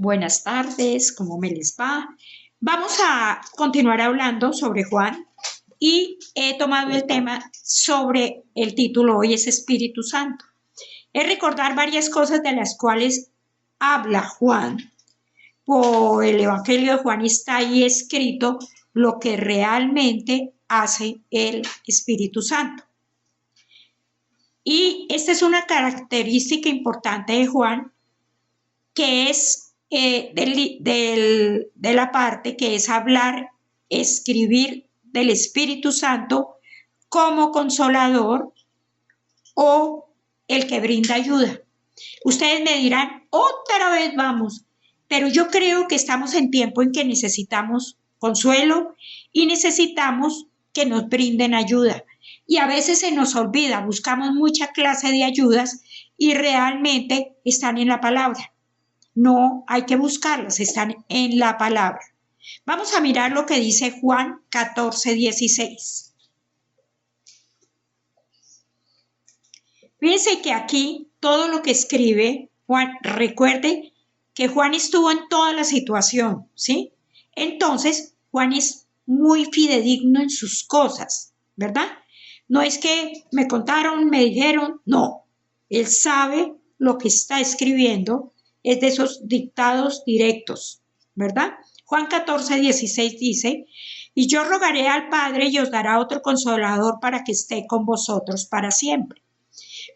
Buenas tardes, ¿cómo me les va? Vamos a continuar hablando sobre Juan y he tomado el tema sobre el título hoy es Espíritu Santo. Es recordar varias cosas de las cuales habla Juan. Por el Evangelio de Juan está ahí escrito lo que realmente hace el Espíritu Santo. Y esta es una característica importante de Juan, que es de la parte que es hablar, escribir del Espíritu Santo como consolador o el que brinda ayuda. Ustedes me dirán, otra vez vamos, pero yo creo que estamos en tiempo en que necesitamos consuelo y necesitamos que nos brinden ayuda. Y a veces se nos olvida, buscamos mucha clase de ayudas y realmente están en la palabra. No hay que buscarlas, están en la palabra. Vamos a mirar lo que dice Juan 14:16. Fíjense que aquí todo lo que escribe Juan, recuerde que Juan estuvo en toda la situación, ¿sí? Entonces, Juan es muy fidedigno en sus cosas, ¿verdad? No es que me contaron, me dijeron, no. Él sabe lo que está escribiendo, es de esos dictados directos, ¿verdad? Juan 14:16 dice, y yo rogaré al Padre y os dará otro consolador para que esté con vosotros para siempre.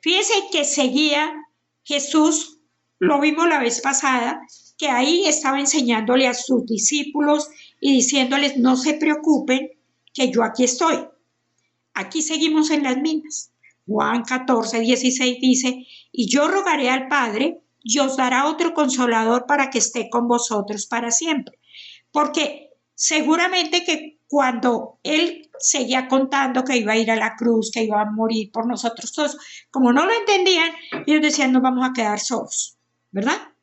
Fíjense que seguía Jesús, lo vimos la vez pasada, que ahí estaba enseñándole a sus discípulos y diciéndoles, no se preocupen, que yo aquí estoy. Aquí seguimos en las mismas. Juan 14:16 dice, y yo rogaré al Padre y os dará otro consolador para que esté con vosotros para siempre. Porque seguramente que cuando él seguía contando que iba a ir a la cruz, que iba a morir por nosotros todos, como no lo entendían, ellos decían, nos vamos a quedar solos, ¿verdad?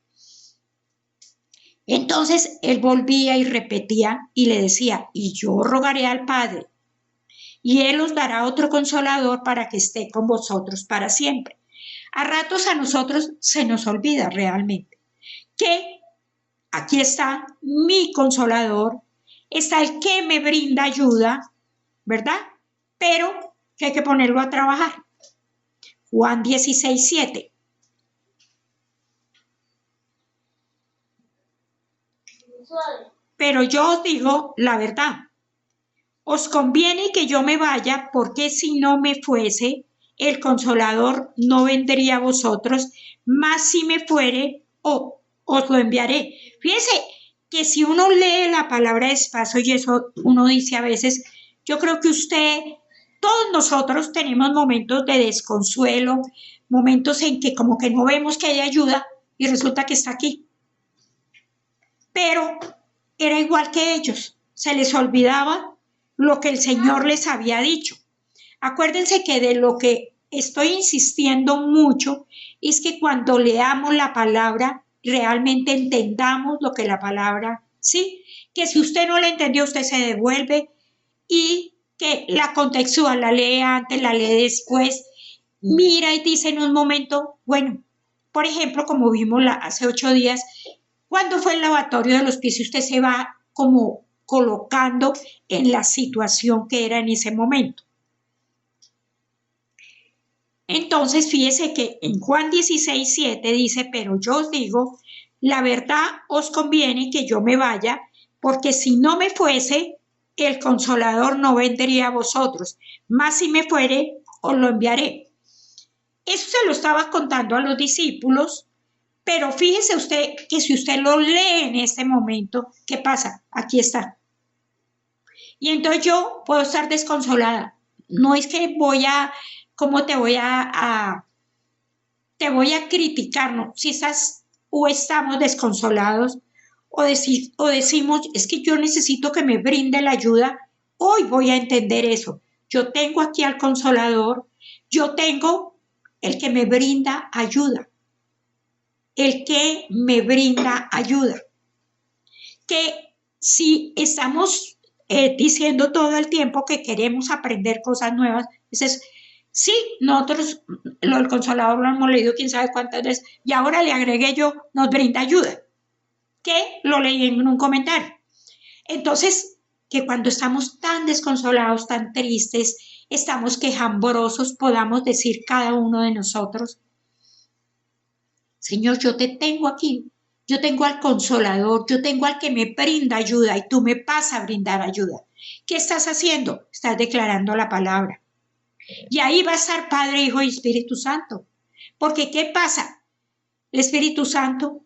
Entonces él volvía y repetía y le decía, y yo rogaré al Padre, y él os dará otro consolador para que esté con vosotros para siempre. A ratos a nosotros se nos olvida realmente que aquí está mi consolador, está el que me brinda ayuda, ¿verdad? Pero que hay que ponerlo a trabajar. Juan 16:7. Pero yo os digo la verdad. Os conviene que yo me vaya, porque si no me fuese, el consolador no vendría a vosotros, mas si me fuere, os lo enviaré. Fíjense que si uno lee la palabra despacio y eso uno dice a veces, yo creo que todos nosotros tenemos momentos de desconsuelo, momentos en que como que no vemos que hay ayuda y resulta que está aquí. Pero era igual que ellos, se les olvidaba lo que el Señor les había dicho. Acuérdense que de lo que estoy insistiendo mucho es que cuando leamos la palabra realmente entendamos lo que la palabra, ¿sí? Que si usted no la entendió, usted se devuelve y que la contextual la lee antes, la lee después, mira y dice en un momento, bueno, por ejemplo, como vimos hace 8 días, cuando fue el lavatorio de los pies, usted se va como colocando en la situación que era en ese momento. Entonces, fíjese que en Juan 16:7 dice, pero yo os digo, la verdad os conviene que yo me vaya, porque si no me fuese, el consolador no vendría a vosotros, mas si me fuere, os lo enviaré. Eso se lo estaba contando a los discípulos, pero fíjese usted que si usted lo lee en este momento, ¿qué pasa? Aquí está. Y entonces yo puedo estar desconsolada. No es que ¿cómo te voy te voy a criticar? No, si estás o estamos desconsolados o decimos, es que yo necesito que me brinde la ayuda, hoy voy a entender eso. Yo tengo aquí al consolador, yo tengo el que me brinda ayuda. El que me brinda ayuda. Que si estamos diciendo todo el tiempo que queremos aprender cosas nuevas, dices, sí, nosotros lo del consolador lo hemos leído quién sabe cuántas veces, y ahora le agregué yo, nos brinda ayuda. que lo leí en un comentario. Entonces, que cuando estamos tan desconsolados, tan tristes, estamos quejambrosos, podamos decir cada uno de nosotros, Señor, yo te tengo aquí, yo tengo al Consolador, yo tengo al que me brinda ayuda y tú me vas a brindar ayuda. ¿Qué estás haciendo? Estás declarando la palabra. Y ahí va a estar Padre, Hijo y Espíritu Santo. Porque ¿qué pasa? El Espíritu Santo,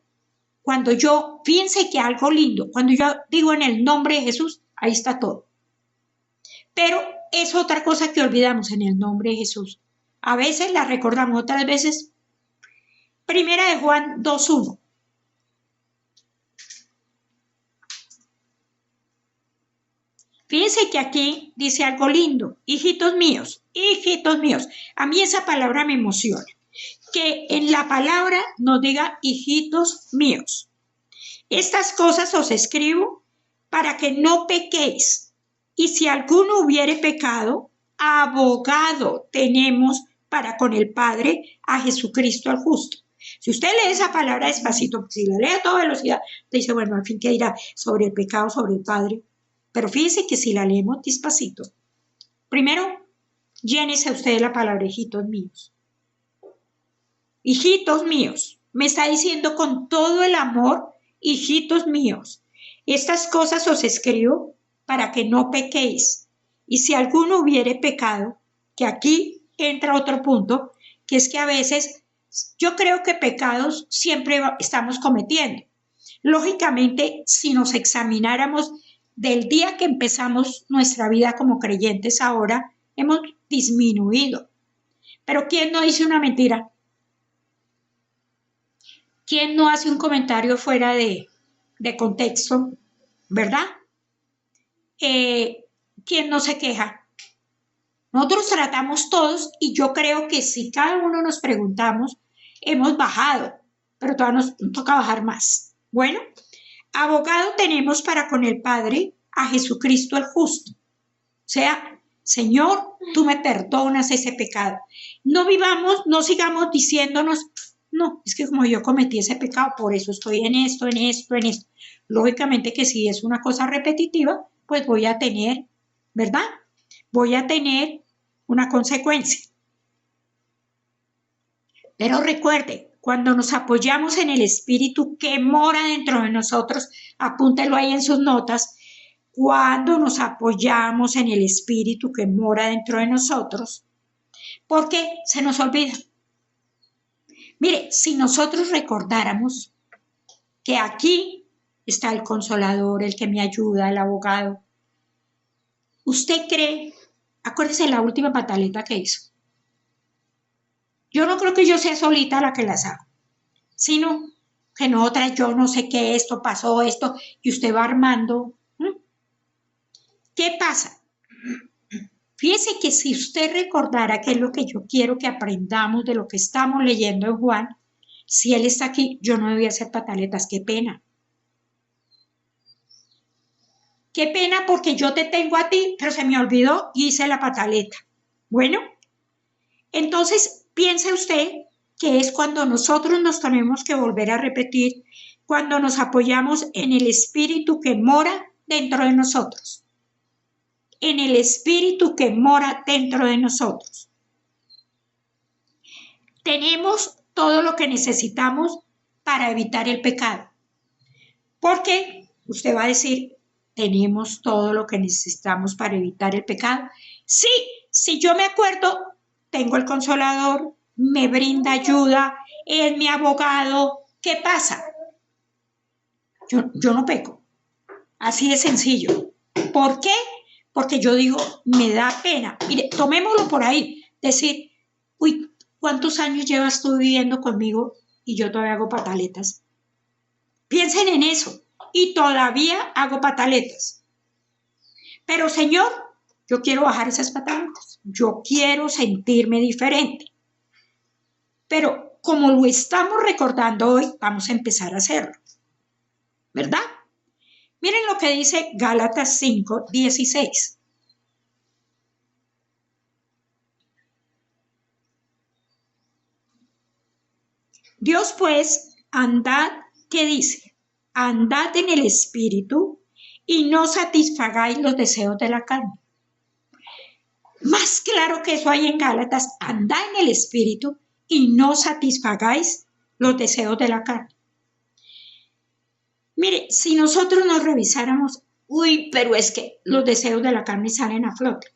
cuando yo piense que algo lindo, cuando yo digo en el nombre de Jesús, ahí está todo. Pero es otra cosa que olvidamos en el nombre de Jesús. A veces la recordamos, otras veces. Primera de Juan 2:1. Fíjense que aquí dice algo lindo. Hijitos míos, hijitos míos. A mí esa palabra me emociona. Que en la palabra nos diga hijitos míos. Estas cosas os escribo para que no pequéis. Y si alguno hubiere pecado, abogado tenemos para con el Padre a Jesucristo el justo. Si usted lee esa palabra despacito, si la lee a toda velocidad, te dice, bueno, al fin, ¿qué dirá sobre el pecado, sobre el Padre? Pero fíjese que si la leemos despacito, primero, llénese usted de la palabra hijitos míos. Hijitos míos, me está diciendo con todo el amor, hijitos míos, estas cosas os escribo para que no pequéis. Y si alguno hubiere pecado, que aquí entra otro punto, que es que a veces yo creo que pecados siempre estamos cometiendo. Lógicamente, si nos examináramos del día que empezamos nuestra vida como creyentes ahora, hemos disminuido. Pero ¿quién no dice una mentira? ¿Quién no hace un comentario fuera de contexto? ¿Verdad? ¿Quién no se queja? Nosotros tratamos todos y yo creo que si cada uno nos preguntamos, hemos bajado, pero todavía nos toca bajar más. Bueno, abogado tenemos para con el Padre a Jesucristo el justo. O sea, Señor, tú me perdonas ese pecado. No vivamos, no sigamos diciéndonos, no, es que como yo cometí ese pecado, por eso estoy en esto, en esto, en esto. Lógicamente que si es una cosa repetitiva, pues voy a tener, ¿verdad? Voy a tener una consecuencia. Pero recuerde, cuando nos apoyamos en el Espíritu que mora dentro de nosotros, apúntelo ahí en sus notas, cuando nos apoyamos en el Espíritu que mora dentro de nosotros, porque se nos olvida. Mire, si nosotros recordáramos que aquí está el Consolador, el que me ayuda, el abogado, ¿usted cree? Acuérdese la última pataleta que hizo. Yo no creo que yo sea solita la que las hago, sino que en otras yo no sé qué, esto pasó, esto, y usted va armando. ¿Qué pasa? Fíjese que si usted recordara qué es lo que yo quiero que aprendamos de lo que estamos leyendo en Juan, si él está aquí, yo no debía hacer pataletas, qué pena. Qué pena porque yo te tengo a ti, pero se me olvidó y hice la pataleta. Bueno, entonces piense usted que es cuando nosotros nos tenemos que volver a repetir, cuando nos apoyamos en el Espíritu que mora dentro de nosotros. En el Espíritu que mora dentro de nosotros. Tenemos todo lo que necesitamos para evitar el pecado. Porque usted va a decir, ¿tenemos todo lo que necesitamos para evitar el pecado? Sí, si yo me acuerdo, tengo el Consolador, me brinda ayuda, es mi abogado. ¿Qué pasa? Yo no peco. Así de sencillo. ¿Por qué? Porque yo digo, me da pena. Mire, tomémoslo por ahí. Decir, uy, ¿cuántos años llevas tú viviendo conmigo y yo todavía hago pataletas? Piensen en eso. Y todavía hago pataletas. Pero Señor, yo quiero bajar esas pataletas. Yo quiero sentirme diferente. Pero como lo estamos recordando hoy, vamos a empezar a hacerlo. ¿Verdad? Miren lo que dice Gálatas 5:16. Dios pues, andad, ¿qué dice? andad en el Espíritu y no satisfagáis los deseos de la carne. Más claro que eso hay en Gálatas, andad en el Espíritu y no satisfagáis los deseos de la carne. Mire, si nosotros nos revisáramos, pero es que los deseos de la carne salen a flote.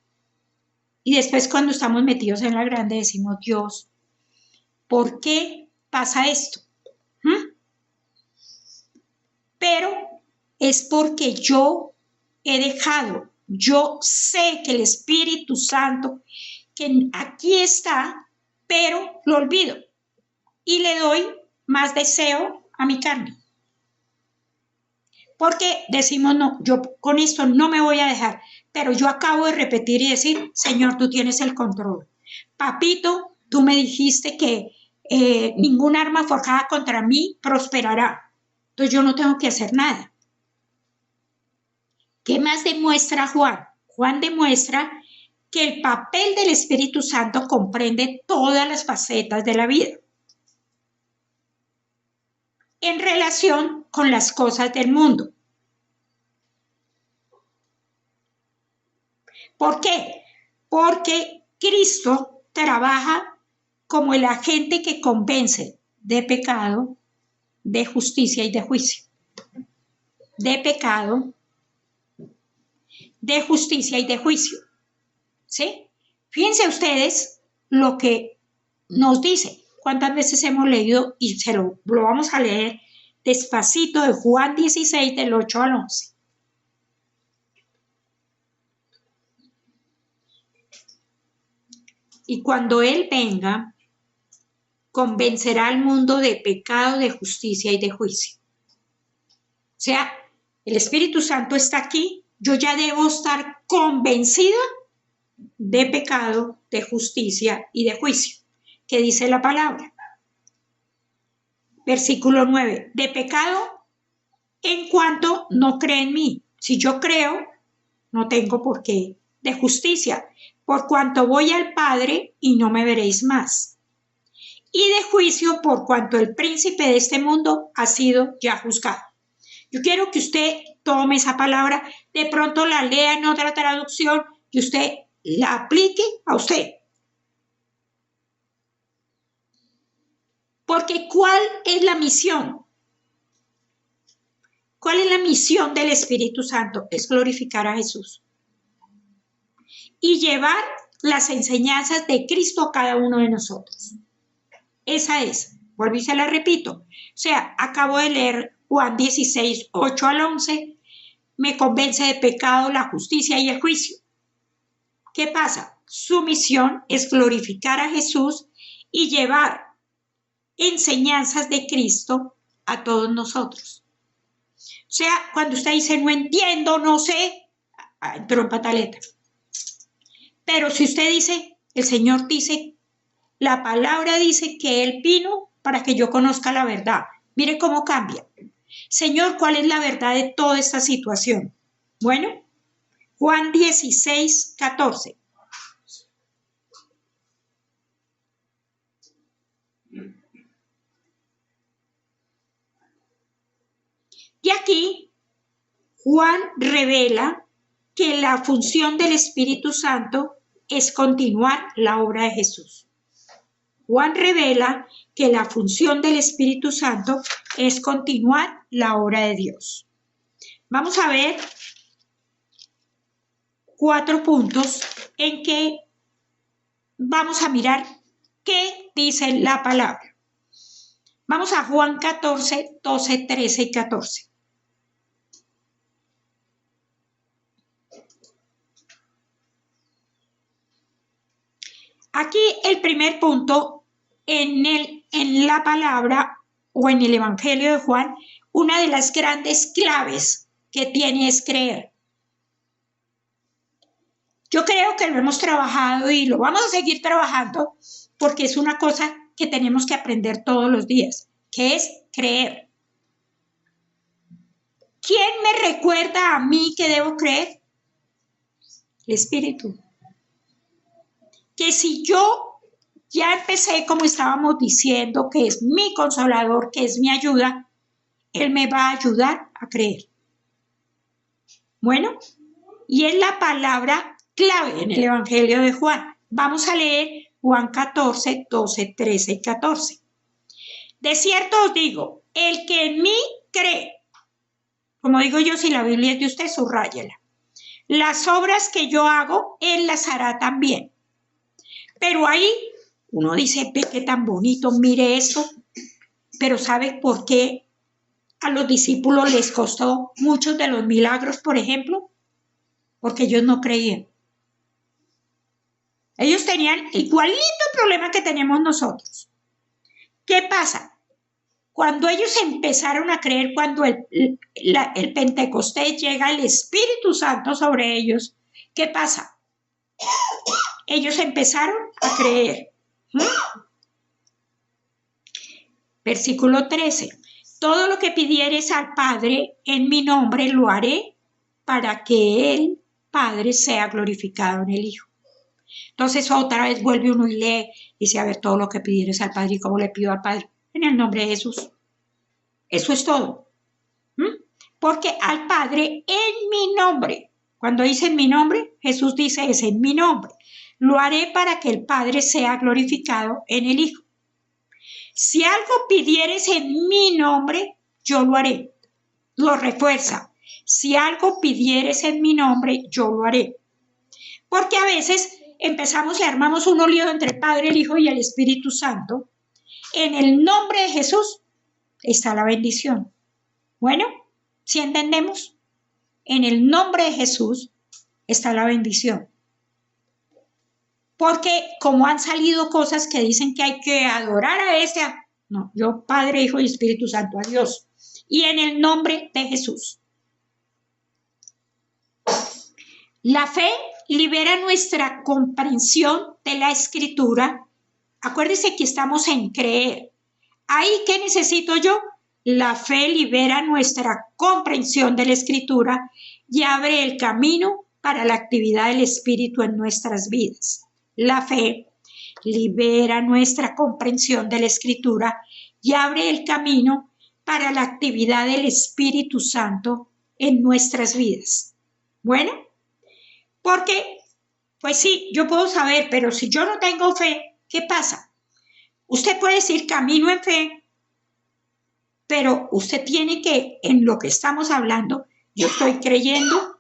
Y después cuando estamos metidos en la grande decimos, Dios, ¿por qué pasa esto? Pero es porque yo sé que el Espíritu Santo, que aquí está, pero lo olvido y le doy más deseo a mi carne. Porque decimos, no, yo con esto no me voy a dejar, pero yo acabo de repetir y decir, Señor, tú tienes el control. Papito, tú me dijiste que ningún arma forjada contra mí prosperará. Entonces yo no tengo que hacer nada. ¿Qué más demuestra Juan? Juan demuestra que el papel del Espíritu Santo comprende todas las facetas de la vida en relación con las cosas del mundo. ¿Por qué? Porque Cristo trabaja como el agente que convence de pecado, de justicia y de juicio. De pecado, de justicia y de juicio. ¿Sí? Fíjense ustedes lo que nos dice. ¿Cuántas veces hemos leído? Y lo vamos a leer despacito de Juan 16, del 8 al 11. Y cuando Él venga, convencerá al mundo de pecado, de justicia y de juicio. O sea, el Espíritu Santo está aquí, yo ya debo estar convencida de pecado, de justicia y de juicio. ¿Qué dice la palabra? Versículo 9. De pecado en cuanto no cree en mí. Si yo creo, no tengo por qué. De justicia, por cuanto voy al Padre y no me veréis más. Y de juicio, por cuanto el príncipe de este mundo ha sido ya juzgado. Yo quiero que usted tome esa palabra, de pronto la lea en otra traducción y usted la aplique a usted. Porque ¿cuál es la misión? ¿Cuál es la misión del Espíritu Santo? Es glorificar a Jesús y llevar las enseñanzas de Cristo a cada uno de nosotros. Esa es, vuelvo y se la repito. O sea, acabo de leer Juan 16, 8 al 11, me convence de pecado, la justicia y el juicio. ¿Qué pasa? Su misión es glorificar a Jesús y llevar enseñanzas de Cristo a todos nosotros. O sea, cuando usted dice no entiendo, no sé, entró en pataleta. Pero si usted dice, el Señor dice, la palabra dice que Él vino para que yo conozca la verdad. Mire cómo cambia. Señor, ¿cuál es la verdad de toda esta situación? Bueno, Juan 16, 14. Y aquí Juan revela que la función del Espíritu Santo es continuar la obra de Jesús. Juan revela que la función del Espíritu Santo es continuar la obra de Dios. Vamos a ver 4 puntos en que vamos a mirar qué dice la palabra. Vamos a Juan 14, 12, 13 y 14. Aquí el primer punto en la palabra o en el Evangelio de Juan, una de las grandes claves que tiene es creer. Yo creo que lo hemos trabajado y lo vamos a seguir trabajando porque es una cosa que tenemos que aprender todos los días, que es creer. ¿Quién me recuerda a mí que debo creer? El Espíritu. Que si yo ya empecé, como estábamos diciendo, que es mi consolador, que es mi ayuda, Él me va a ayudar a creer. Bueno, y es la palabra clave en el Evangelio de Juan. Vamos a leer Juan 14, 12, 13 y 14. De cierto os digo, el que en mí cree, como digo yo, si la Biblia es de usted, subráyela. Las obras que yo hago, Él las hará también. Pero ahí uno dice, ve qué tan bonito, mire esto. Pero ¿sabe por qué a los discípulos les costó muchos de los milagros, por ejemplo? Porque ellos no creían. Ellos tenían igualito el problema que tenemos nosotros. ¿Qué pasa? Cuando ellos empezaron a creer, cuando el Pentecostés llega el Espíritu Santo sobre ellos, ¿qué pasa? Ellos empezaron a creer. Versículo 13. Todo lo que pidieres al Padre en mi nombre lo haré para que el Padre sea glorificado en el Hijo. Entonces otra vez vuelve uno y lee, dice, a ver, todo lo que pidieres al Padre, ¿y cómo le pido al Padre? En el nombre de Jesús. Eso es todo. Porque al Padre en mi nombre, cuando dice en mi nombre, Jesús dice es en mi nombre. Lo haré para que el Padre sea glorificado en el Hijo. Si algo pidieres en mi nombre, yo lo haré. Lo refuerza. Si algo pidieres en mi nombre, yo lo haré. Porque a veces empezamos y armamos un lío entre el Padre, el Hijo y el Espíritu Santo. En el nombre de Jesús está la bendición. Bueno, ¿sí entendemos? En el nombre de Jesús está la bendición. Porque como han salido cosas que dicen que hay que adorar a ese, no, yo Padre, Hijo y Espíritu Santo, a Dios. Y en el nombre de Jesús. La fe libera nuestra comprensión de la Escritura. Acuérdese que estamos en creer. ¿Ahí qué necesito yo? La fe libera nuestra comprensión de la Escritura y abre el camino para la actividad del Espíritu en nuestras vidas. La fe libera nuestra comprensión de la Escritura y abre el camino para la actividad del Espíritu Santo en nuestras vidas. Bueno, porque, pues sí, yo puedo saber, pero si yo no tengo fe, ¿qué pasa? Usted puede decir camino en fe, pero usted tiene que, en lo que estamos hablando, yo estoy creyendo.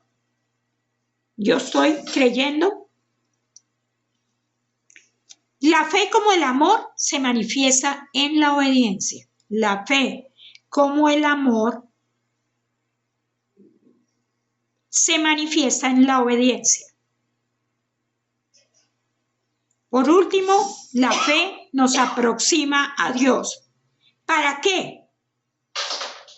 La fe como el amor se manifiesta en la obediencia. La fe como el amor se manifiesta en la obediencia. Por último, la fe nos aproxima a Dios. ¿Para qué?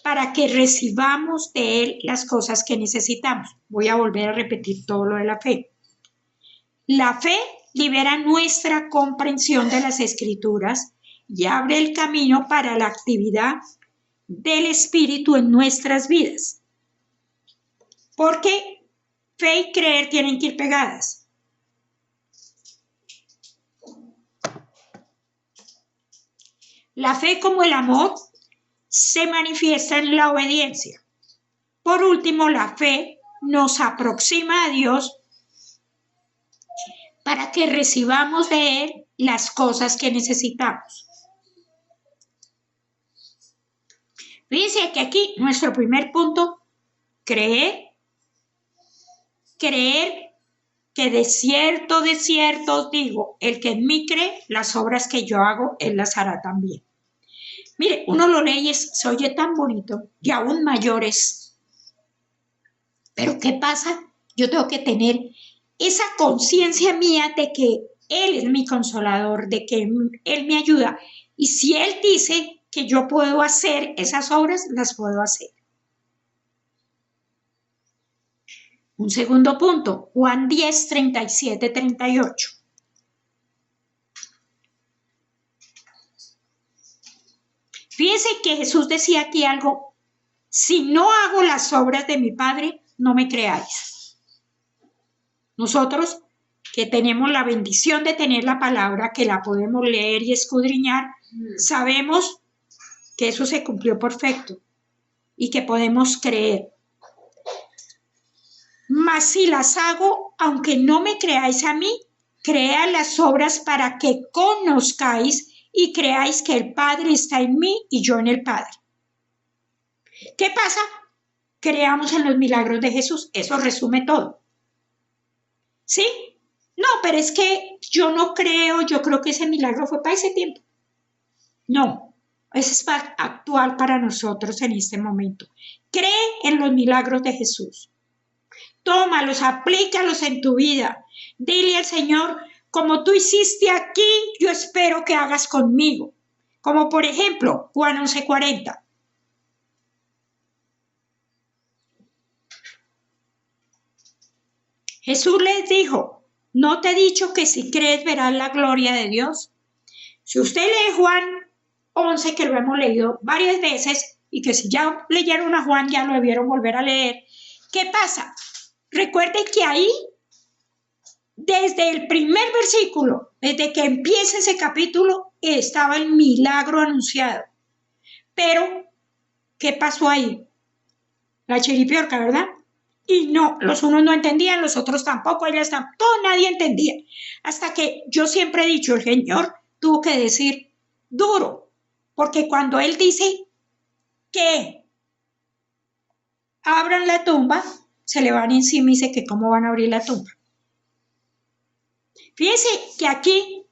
Para que recibamos de Él las cosas que necesitamos. Voy a volver a repetir todo lo de la fe. La fe libera nuestra comprensión de las Escrituras y abre el camino para la actividad del Espíritu en nuestras vidas. Porque fe y creer tienen que ir pegadas. La fe como el amor se manifiesta en la obediencia. Por último, la fe nos aproxima a Dios para que recibamos de Él las cosas que necesitamos. Fíjense que aquí nuestro primer punto, creer que de cierto os digo, el que en mí cree, las obras que yo hago, Él las hará también. Mire, uno lo lee y se oye tan bonito y aún mayores. Pero ¿qué pasa? Yo tengo que tener esa conciencia mía de que Él es mi consolador, de que Él me ayuda. Y si Él dice que yo puedo hacer esas obras, las puedo hacer. Un segundo punto, Juan 10, 37, 38. Fíjense que Jesús decía aquí algo, si no hago las obras de mi Padre, no me creáis. Nosotros que tenemos la bendición de tener la palabra, que la podemos leer y escudriñar, sabemos que eso se cumplió perfecto. y que podemos creer. Mas si las hago, aunque no me creáis a mí, cread las obras para que conozcáis y creáis que el Padre está en mí y yo en el Padre. ¿Qué pasa? Creamos en los milagros de Jesús. Eso resume todo. ¿Sí? No, pero es que yo no creo, yo creo que ese milagro fue para ese tiempo. No, eso es actual para nosotros en este momento. Cree en los milagros de Jesús. Tómalos, aplícalos en tu vida. Dile al Señor, como tú hiciste aquí, yo espero que hagas conmigo. Como por ejemplo, Juan 11:40. Jesús les dijo, ¿no te he dicho que si crees verás la gloria de Dios? Si usted lee Juan 11, que lo hemos leído varias veces, y que si ya leyeron a Juan ya lo debieron volver a leer, ¿qué pasa? Recuerden que ahí, desde el primer versículo, desde que empieza ese capítulo, estaba el milagro anunciado. Pero, ¿qué pasó ahí? La chiripiorca, ¿verdad? Y no, los unos no entendían, los otros tampoco, ellas tampoco, nadie entendía. Hasta que yo siempre he dicho, el Señor tuvo que decir duro, porque cuando Él dice que abran la tumba, se le van encima y dice que cómo van a abrir la tumba. Fíjense que aquí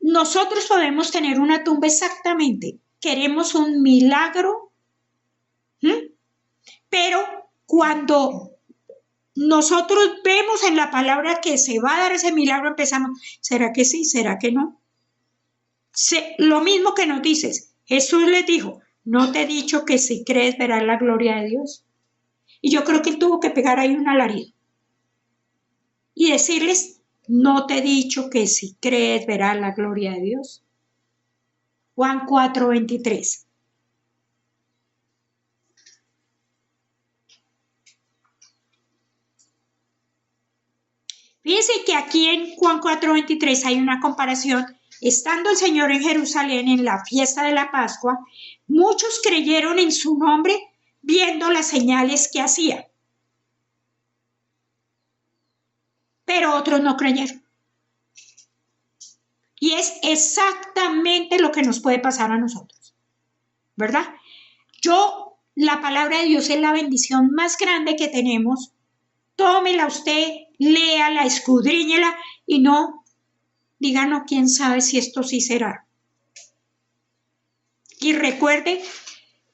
nosotros podemos tener una tumba exactamente, queremos un milagro, pero cuando nosotros vemos en la palabra que se va a dar ese milagro, empezamos, ¿será que sí? ¿Será que no? Lo mismo que nos dices, Jesús les dijo, ¿no te he dicho que si crees verás la gloria de Dios? Y yo creo que él tuvo que pegar ahí un alarido y decirles, ¿no te he dicho que si crees verás la gloria de Dios? Juan 4:23. Fíjense que aquí en Juan 4:23 hay una comparación. Estando el Señor en Jerusalén en la fiesta de la Pascua, muchos creyeron en su nombre viendo las señales que hacía. Pero otros no creyeron. Y es exactamente lo que nos puede pasar a nosotros, ¿verdad? La palabra de Dios es la bendición más grande que tenemos. Tómela usted, léala, escudriñela y no diga, no, quién sabe si esto sí será. Y recuerde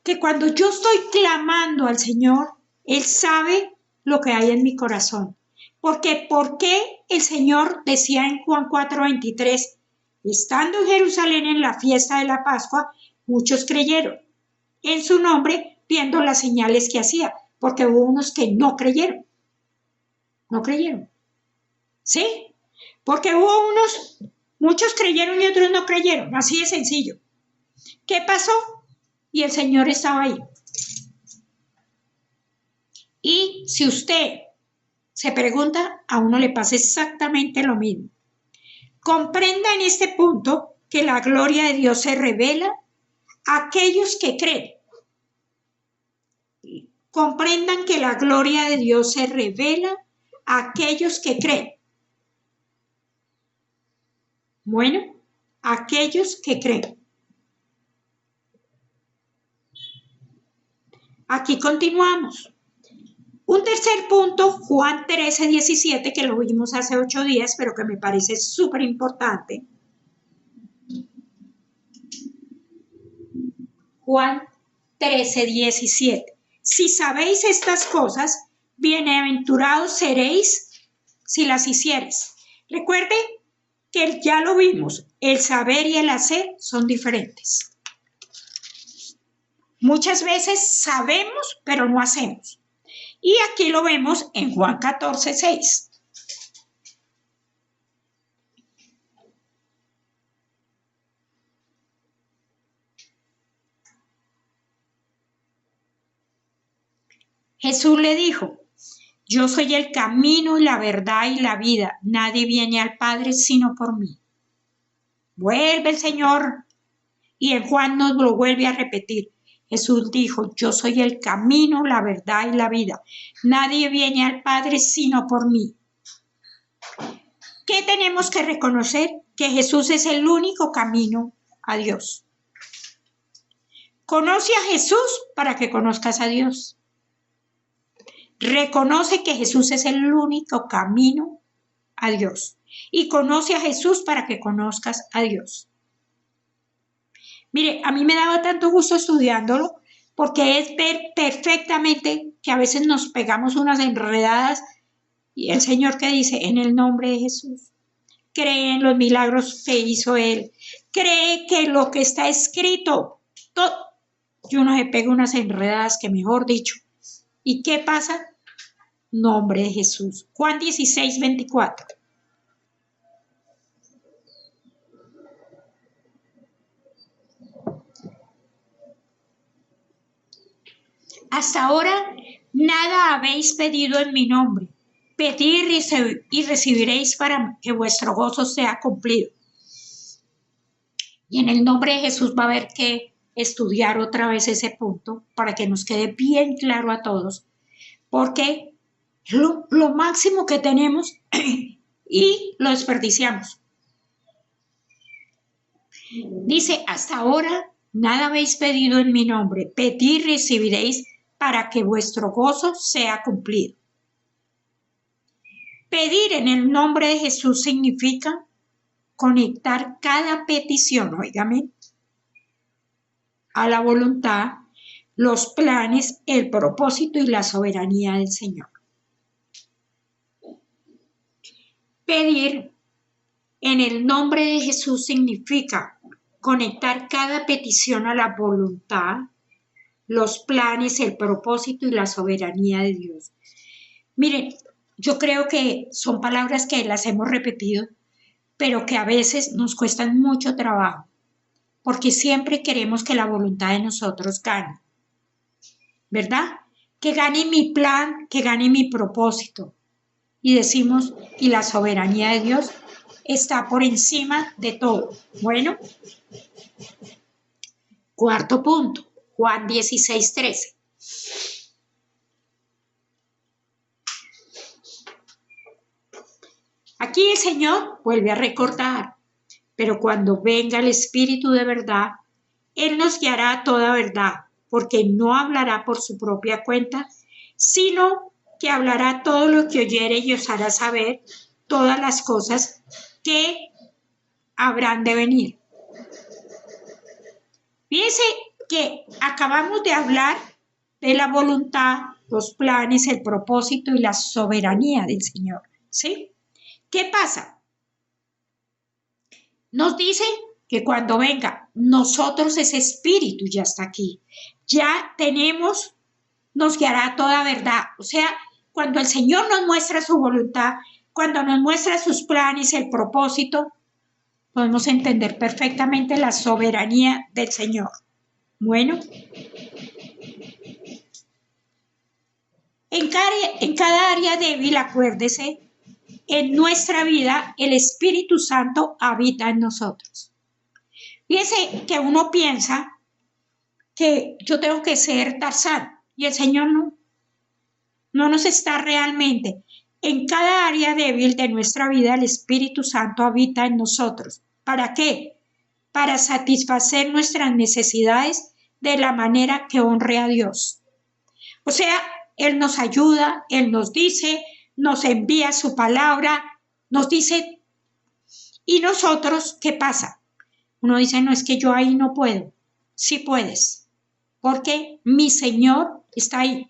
que cuando yo estoy clamando al Señor, Él sabe lo que hay en mi corazón. Porque, ¿por qué el Señor decía en Juan 4:23, estando en Jerusalén en la fiesta de la Pascua, muchos creyeron en su nombre viendo las señales que hacía? Porque hubo unos que no creyeron. No creyeron. ¿Sí? Porque hubo muchos creyeron y otros no creyeron. Así de sencillo. ¿Qué pasó? Y el Señor estaba ahí. Y si usted se pregunta, a uno le pasa exactamente lo mismo. Comprenda en este punto que la gloria de Dios se revela a aquellos que creen. Comprendan que la gloria de Dios se revela a aquellos que creen. Bueno, aquellos que creen. Aquí continuamos. Un tercer punto, Juan 13:17, que lo vimos hace 8 días, pero que me parece súper importante. Juan 13:17. Si sabéis estas cosas, bienaventurados seréis si las hiciereis. Recuerde que ya lo vimos, el saber y el hacer son diferentes. Muchas veces sabemos, pero no hacemos. Y aquí lo vemos en Juan 14:6. Jesús le dijo, yo soy el camino y la verdad y la vida. Nadie viene al Padre sino por mí. Vuelve el Señor y en Juan nos lo vuelve a repetir. Jesús dijo, yo soy el camino, la verdad y la vida. Nadie viene al Padre sino por mí. ¿Qué tenemos que reconocer? Que Jesús es el único camino a Dios. Conoce a Jesús para que conozcas a Dios. Reconoce que Jesús es el único camino a Dios. Y conoce a Jesús para que conozcas a Dios. Mire, a mí me daba tanto gusto estudiándolo porque es ver perfectamente que a veces nos pegamos unas enredadas y el Señor que dice, en el nombre de Jesús, cree en los milagros que hizo Él, cree que lo que está escrito, todo, y uno se pega unas enredadas que mejor dicho. ¿Y qué pasa? Nombre de Jesús. Juan 16, 24. Hasta ahora nada habéis pedido en mi nombre. Pedid y recibiréis para que vuestro gozo sea cumplido. Y en el nombre de Jesús va a haber que estudiar otra vez ese punto para que nos quede bien claro a todos. Porque lo máximo que tenemos y lo desperdiciamos. Dice, hasta ahora nada habéis pedido en mi nombre. Pedid y recibiréis para que vuestro gozo sea cumplido. Pedir en el nombre de Jesús significa conectar cada petición, óigame, a la voluntad, los planes, el propósito y la soberanía del Señor. Pedir en el nombre de Jesús significa conectar cada petición a la voluntad, los planes, el propósito y la soberanía de Dios. Miren, yo creo que son palabras que las hemos repetido, pero que a veces nos cuestan mucho trabajo, porque siempre queremos que la voluntad de nosotros gane, ¿verdad? Que gane mi plan, que gane mi propósito. Y decimos, y la soberanía de Dios está por encima de todo. Bueno, cuarto punto, Juan 16, 13. Aquí el Señor vuelve a recordar, pero cuando venga el Espíritu de verdad, Él nos guiará a toda verdad, porque no hablará por su propia cuenta, sino que hablará todo lo que oyere y os hará saber todas las cosas que habrán de venir. Fíjense que acabamos de hablar de la voluntad, los planes, el propósito y la soberanía del Señor, ¿sí? ¿Qué pasa? Nos dice que cuando venga, nosotros ese espíritu ya está aquí. Ya tenemos, nos guiará a toda verdad. O sea, cuando el Señor nos muestra su voluntad, cuando nos muestra sus planes, el propósito, podemos entender perfectamente la soberanía del Señor. Bueno, en cada área débil, acuérdese, en nuestra vida el Espíritu Santo habita en nosotros. Fíjense que uno piensa que yo tengo que ser Tarzán y el Señor no nos está realmente. En cada área débil de nuestra vida el Espíritu Santo habita en nosotros. ¿Para qué? Para satisfacer nuestras necesidades de la manera que honre a Dios. O sea, Él nos ayuda, Él nos dice, nos envía su palabra, nos dice, y nosotros, ¿qué pasa? Uno dice, no, es que yo ahí no puedo. Sí puedes, porque mi Señor está ahí.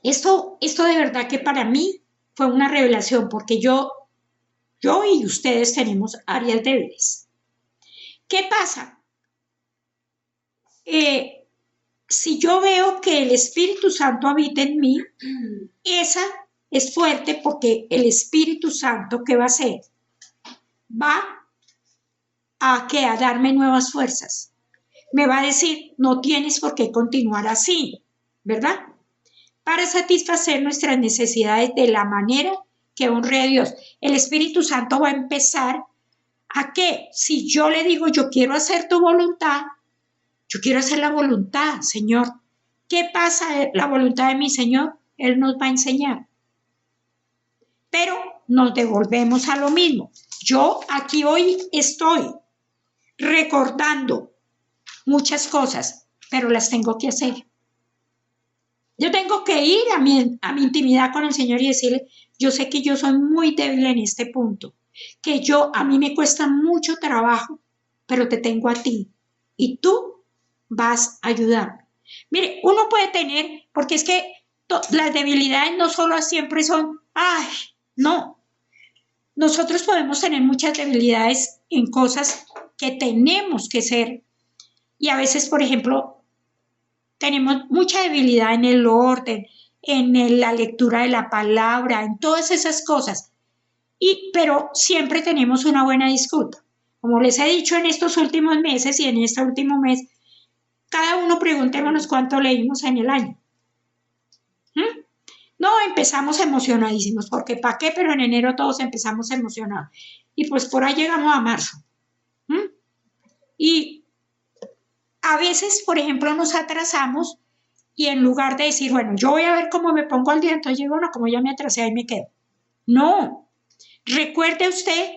Esto de verdad que para mí fue una revelación, porque yo y ustedes tenemos áreas débiles. ¿Qué pasa? Si yo veo que el Espíritu Santo habita en mí, esa es fuerte porque el Espíritu Santo, ¿qué va a hacer? Va a darme nuevas fuerzas. Me va a decir, no tienes por qué continuar así, ¿verdad? Para satisfacer nuestras necesidades de la manera que honre a Dios. El Espíritu Santo va a empezar a que, si yo le digo, yo quiero hacer tu voluntad, Yo quiero hacer la voluntad, Señor. ¿Qué pasa la voluntad de mi Señor? Él nos va a enseñar. Pero nos devolvemos a lo mismo. Yo aquí hoy estoy recordando muchas cosas, pero las tengo que hacer. Yo tengo que ir a mi intimidad con el Señor y decirle, yo sé que yo soy muy débil en este punto, que a mí me cuesta mucho trabajo, pero te tengo a ti y tú vas a ayudarme. Mire, uno puede tener, porque es que las debilidades no solo siempre son, ay, no. Nosotros podemos tener muchas debilidades en cosas que tenemos que ser. Y a veces, por ejemplo, tenemos mucha debilidad en el orden, en la lectura de la palabra, en todas esas cosas. Pero siempre tenemos una buena disculpa. Como les he dicho en estos últimos meses y en este último mes, cada uno preguntémonos cuánto leímos en el año. No, empezamos emocionadísimos, porque ¿para qué? Pero en enero todos empezamos emocionados. Y pues por ahí llegamos a marzo. Y a veces, por ejemplo, nos atrasamos y en lugar de decir, bueno, yo voy a ver cómo me pongo al día, entonces llego, no, como ya me atrasé, ahí me quedo. No, recuerde usted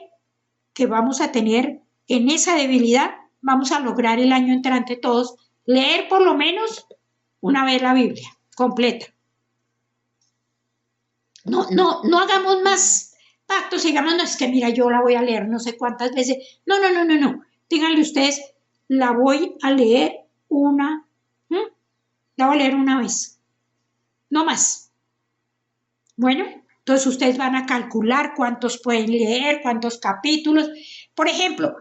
que vamos a tener en esa debilidad, vamos a lograr el año entrante todos leer por lo menos una vez la Biblia completa. No hagamos más pactos, digamos, no, es que mira, yo la voy a leer no sé cuántas veces. No. Díganle ustedes, la voy a leer una vez, no más. Bueno, entonces ustedes van a calcular cuántos pueden leer, cuántos capítulos. Por ejemplo,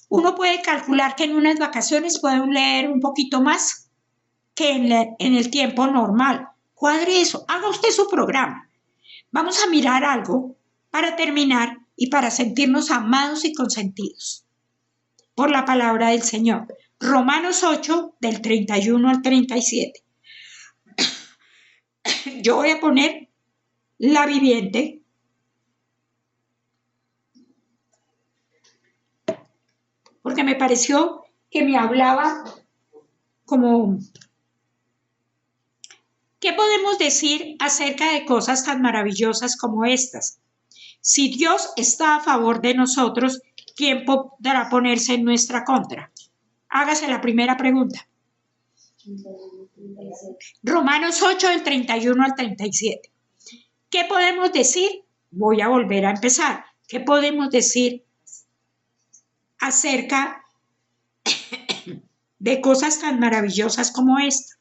uno puede calcular que en unas vacaciones pueden leer un poquito más que en el tiempo normal. Cuadre eso, haga usted su programa. Vamos a mirar algo para terminar y para sentirnos amados y consentidos por la palabra del Señor. Romanos 8, del 31 al 37. Yo voy a poner la viviente. Porque me pareció que me hablaba como... ¿Qué podemos decir acerca de cosas tan maravillosas como estas? Si Dios está a favor de nosotros, ¿quién podrá ponerse en nuestra contra? Hágase la primera pregunta. Romanos 8, del 31 al 37. ¿Qué podemos decir? Voy a volver a empezar. ¿Qué podemos decir acerca de cosas tan maravillosas como esta?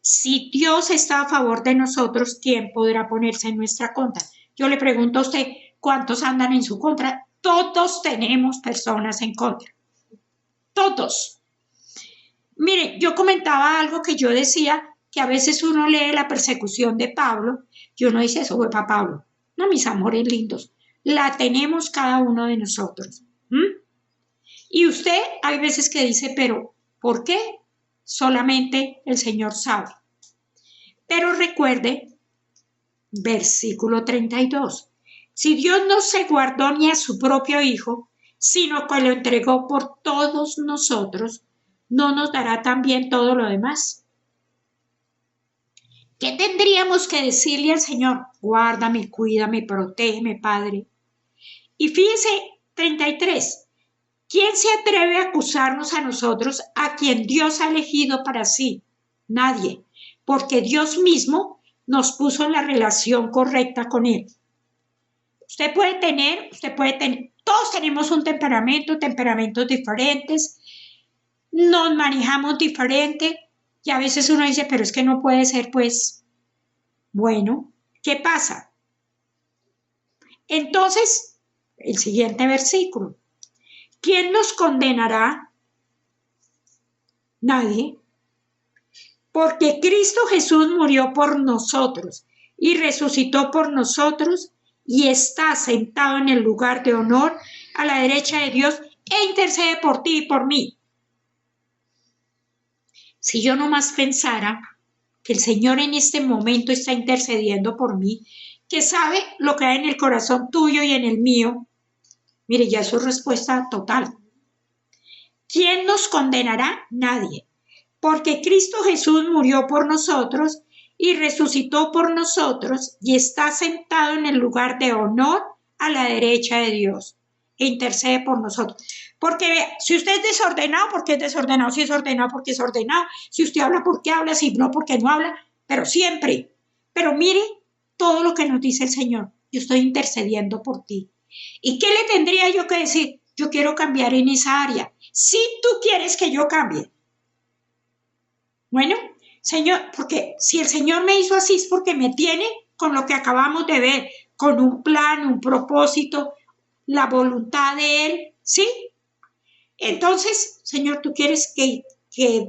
Si Dios está a favor de nosotros, ¿quién podrá ponerse en nuestra contra? Yo le pregunto a usted, ¿cuántos andan en su contra? Todos tenemos personas en contra. Todos. Mire, yo comentaba algo que yo decía, que a veces uno lee la persecución de Pablo y uno dice, eso fue para Pablo. No, mis amores lindos, la tenemos cada uno de nosotros. Y usted hay veces que dice, pero ¿por qué? Solamente el Señor sabe. Pero recuerde, versículo 32. Si Dios no se guardó ni a su propio Hijo, sino que lo entregó por todos nosotros, ¿no nos dará también todo lo demás? ¿Qué tendríamos que decirle al Señor? Guárdame, cuídame, protégeme, Padre. Y fíjese, 33. ¿Quién se atreve a acusarnos a nosotros, a quien Dios ha elegido para sí? Nadie, porque Dios mismo nos puso en la relación correcta con Él. Usted puede tener, todos tenemos un temperamentos diferentes, nos manejamos diferente y a veces uno dice, pero es que no puede ser, pues, bueno, ¿qué pasa? Entonces, el siguiente versículo. ¿Quién nos condenará? Nadie. Porque Cristo Jesús murió por nosotros y resucitó por nosotros y está sentado en el lugar de honor a la derecha de Dios e intercede por ti y por mí. Si yo nomás pensara que el Señor en este momento está intercediendo por mí, que sabe lo que hay en el corazón tuyo y en el mío, mire, ya es su respuesta total. ¿Quién nos condenará? Nadie. Porque Cristo Jesús murió por nosotros y resucitó por nosotros y está sentado en el lugar de honor a la derecha de Dios e intercede por nosotros. Porque si usted es desordenado, porque es desordenado, si es ordenado, porque es ordenado, si usted habla, porque habla, si no, porque no habla, pero siempre. Pero mire todo lo que nos dice el Señor. Yo estoy intercediendo por ti. ¿Y qué le tendría yo que decir? Yo quiero cambiar en esa área. Si tú quieres que yo cambie. Bueno, Señor, porque si el Señor me hizo así es porque me tiene con lo que acabamos de ver, con un plan, un propósito, la voluntad de Él, ¿sí? Entonces, Señor, ¿tú quieres que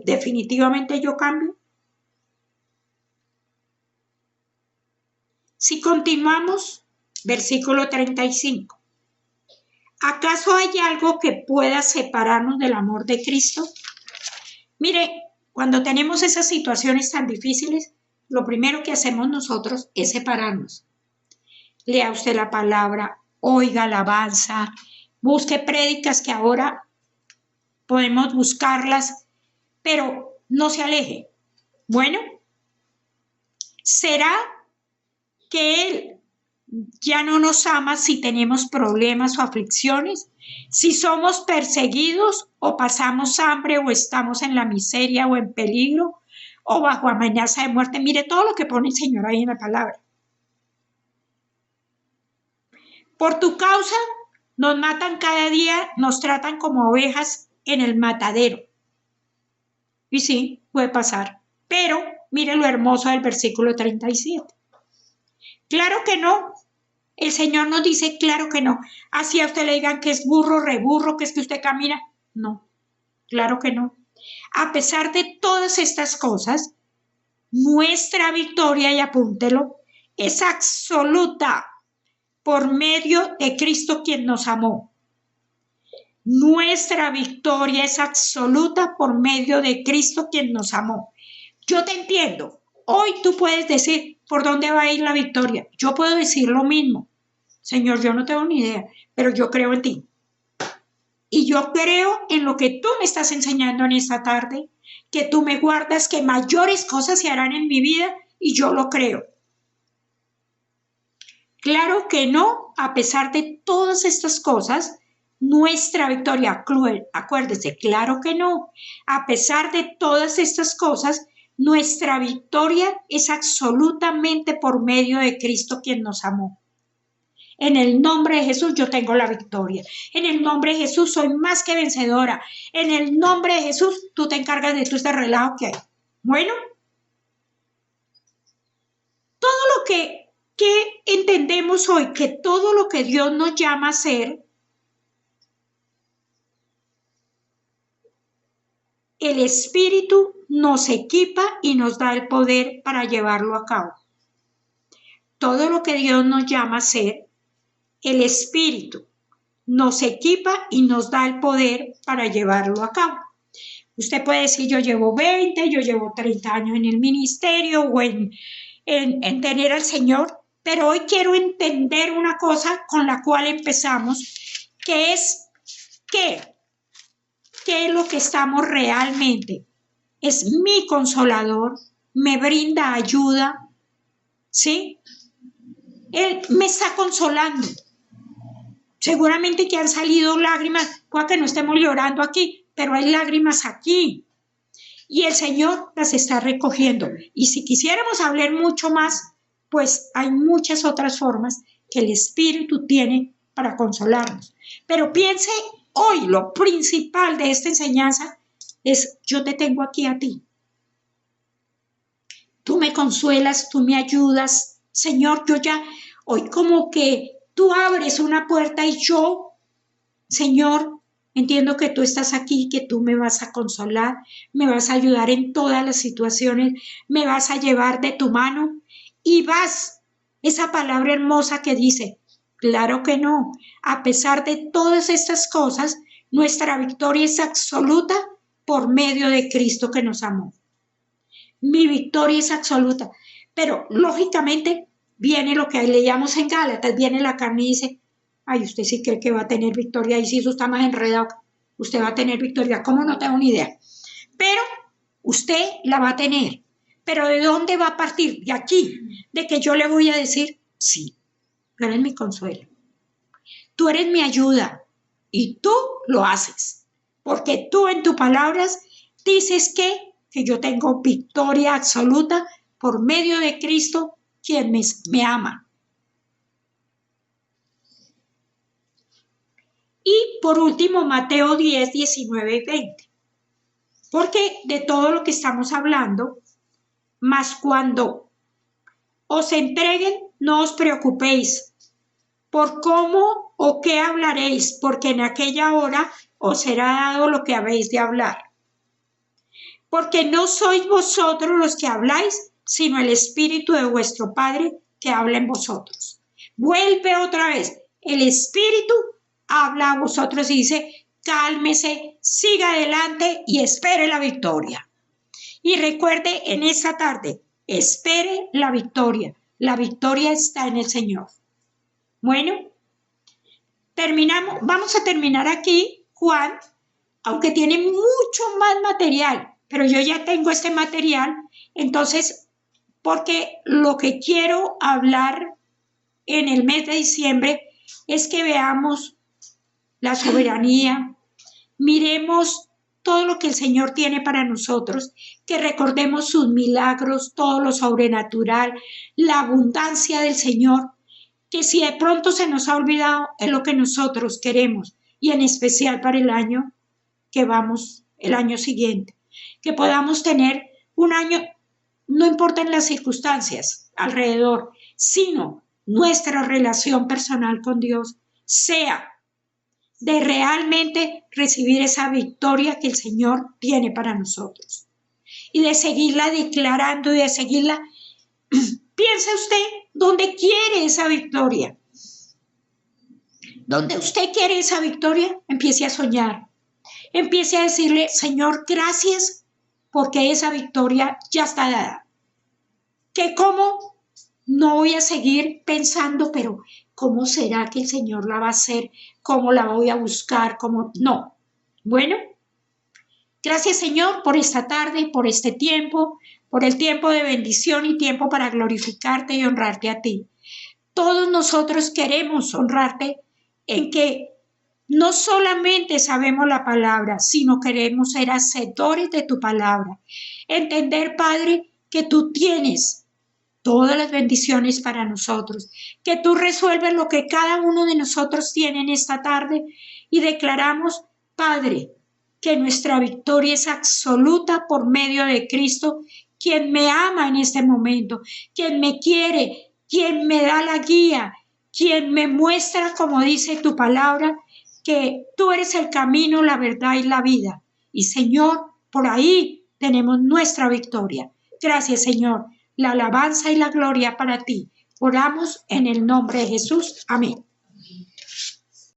definitivamente yo cambie? Si continuamos, versículo 35. ¿Acaso hay algo que pueda separarnos del amor de Cristo? Mire, cuando tenemos esas situaciones tan difíciles, lo primero que hacemos nosotros es separarnos. Lea usted la palabra, oiga alabanza, busque prédicas que ahora podemos buscarlas, pero no se aleje. Bueno, ¿será que Él ya no nos ama si tenemos problemas o aflicciones? Si somos perseguidos o pasamos hambre o estamos en la miseria o en peligro o bajo amenaza de muerte. Mire todo lo que pone el Señor ahí en la palabra. Por tu causa nos matan cada día, nos tratan como ovejas en el matadero. Y sí, puede pasar. Pero mire lo hermoso del versículo 37. Claro que no. El Señor nos dice, claro que no. Así a usted le digan que es burro, reburro, que es que usted camina. No, claro que no. A pesar de todas estas cosas, nuestra victoria, y apúntelo, es absoluta por medio de Cristo quien nos amó. Nuestra victoria es absoluta por medio de Cristo quien nos amó. Yo te entiendo. Hoy tú puedes decir por dónde va a ir la victoria. Yo puedo decir lo mismo. Señor, yo no tengo ni idea, pero yo creo en ti. Y yo creo en lo que tú me estás enseñando en esta tarde, que tú me guardas, que mayores cosas se harán en mi vida y yo lo creo. Claro que no, a pesar de todas estas cosas, nuestra victoria, acuérdese, claro que no, a pesar de todas estas cosas, nuestra victoria es absolutamente por medio de Cristo quien nos amó. En el nombre de Jesús yo tengo la victoria. En el nombre de Jesús soy más que vencedora. En el nombre de Jesús tú te encargas de todo este relajo que hay. Bueno, todo lo que entendemos hoy, que todo lo que Dios nos llama a hacer, el Espíritu nos equipa y nos da el poder para llevarlo a cabo. Todo lo que Dios nos llama a hacer, el Espíritu nos equipa y nos da el poder para llevarlo a cabo. Usted puede decir, yo llevo 20, yo llevo 30 años en el ministerio o en tener al Señor, pero hoy quiero entender una cosa con la cual empezamos, que es ¿qué es lo que estamos realmente? Es mi consolador, me brinda ayuda, ¿sí? Él me está consolando. Seguramente que han salido lágrimas, puede que no estemos llorando aquí, pero hay lágrimas aquí. Y el Señor las está recogiendo. Y si quisiéramos hablar mucho más, pues hay muchas otras formas que el Espíritu tiene para consolarnos. Pero piense hoy, lo principal de esta enseñanza es, yo te tengo aquí a ti. Tú me consuelas, tú me ayudas. Señor, yo ya, hoy como que tú abres una puerta y yo, Señor, entiendo que tú estás aquí, que tú me vas a consolar, me vas a ayudar en todas las situaciones, me vas a llevar de tu mano y vas, esa palabra hermosa que dice, claro que no, a pesar de todas estas cosas, nuestra victoria es absoluta por medio de Cristo que nos amó. Mi victoria es absoluta, pero lógicamente viene lo que leíamos en Gálatas, viene la carne y dice, ay, usted sí cree que va a tener victoria y si eso está más enredado. usted va a tener victoria. ¿Cómo? No tengo ni idea. Pero usted la va a tener. ¿Pero de dónde va a partir? De aquí, de que yo le voy a decir, sí, tú eres mi consuelo, tú eres mi ayuda y tú lo haces, porque tú en tus palabras dices que yo tengo victoria absoluta por medio de Cristo, quien me ama. Y por último, Mateo 10, 19 y 20. Porque de todo lo que estamos hablando, mas cuando os entreguen, no os preocupéis por cómo o qué hablaréis, porque en aquella hora os será dado lo que habéis de hablar. Porque no sois vosotros los que habláis, sino el Espíritu de vuestro Padre que habla en vosotros. Vuelve otra vez, el Espíritu habla a vosotros y dice, cálmese, siga adelante y espere la victoria. Y recuerde en esta tarde, espere la victoria. La victoria está en el Señor. Bueno, terminamos. Vamos a terminar aquí, Juan, aunque tiene mucho más material, pero yo ya tengo este material, entonces, porque lo que quiero hablar en el mes de diciembre es que veamos la soberanía, miremos todo lo que el Señor tiene para nosotros, que recordemos sus milagros, todo lo sobrenatural, la abundancia del Señor, que si de pronto se nos ha olvidado es lo que nosotros queremos, y en especial para el año que vamos, el año siguiente, que podamos tener un año, no importan las circunstancias alrededor, sino nuestra relación personal con Dios sea de realmente recibir esa victoria que el Señor tiene para nosotros y de seguirla declarando y de seguirla. Piense usted dónde quiere esa victoria. Donde usted quiere esa victoria, empiece a soñar. Empiece a decirle, Señor, gracias porque esa victoria ya está dada. Que cómo no voy a seguir pensando, pero ¿cómo será que el Señor la va a hacer? ¿Cómo la voy a buscar? ¿Cómo? No. Bueno, gracias Señor por esta tarde, por este tiempo, por el tiempo de bendición y tiempo para glorificarte y honrarte a ti. Todos nosotros queremos honrarte en que no solamente sabemos la palabra, sino queremos ser hacedores de tu palabra. Entender, Padre, que tú tienes todas las bendiciones para nosotros, que tú resuelves lo que cada uno de nosotros tiene en esta tarde y declaramos, Padre, que nuestra victoria es absoluta por medio de Cristo, quien me ama en este momento, quien me quiere, quien me da la guía, quien me muestra, como dice tu palabra, que tú eres el camino, la verdad y la vida. Y Señor, por ahí tenemos nuestra victoria. Gracias, Señor. La alabanza y la gloria para ti. Oramos en el nombre de Jesús. Amén.